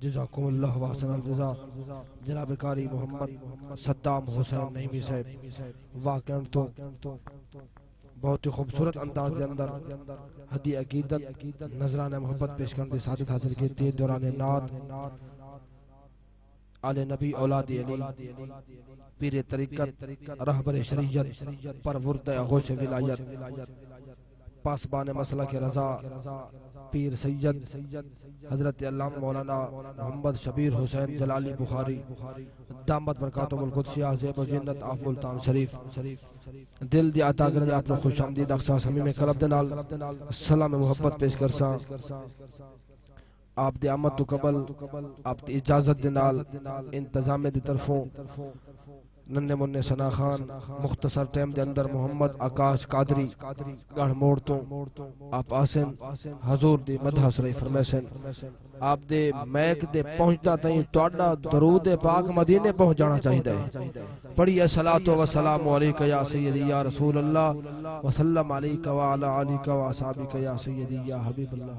जज़ाकुमुल्लाह व अहसनल जज़ा। जनाब कारी मोहम्मद सद्दाम हुसैन नईमी साहब वाकई तो बहुत ही खूबसूरत अंदाज के अंदर हदी अकीदत नजरान मोहब्बत पेश करने की सादत हासिल की थी। दौरान नात आले नबी औलाद अली पीर तरीक़त रहबर शरीयत परवुर्द आगोश विलायत पासबान मसला के रजा पीर सैयद हजरत अल्लामा मौलाना मोहम्मद शबीर हुसैन जलाली बुखारी दामत बरकातुहुल कुद्सिया ज़ेब व जिन्नत आफ मुल्तान शरीफ दिल दी अता करने आप लोग खुशामदीद अक्सा समी में कलब दे नाल सलाम मोहब्बत पेश करसा। आप दे आमद तो कबल आप दी इजाजत दे नाल इंतजाम दी तरफों नन्हे मुन्ने सना खान मुख्तसर टाइम दे अंदर मोहम्मद आकाश कादरी गढ़ मोड़ तो आप आसन हजूर दी मदह सराई फरमैसन आप दे मैक दे पहुंचदा तई तोड़ा दरूद पाक मदीने पहुंच जाना चाहिए है। पढ़िए सलातो व सलाम अलैका या सय्यदी या रसूल अल्लाह व सल्लम अलैका व अला आलिका व असहाबिका या सय्यदी या हबीब अल्लाह।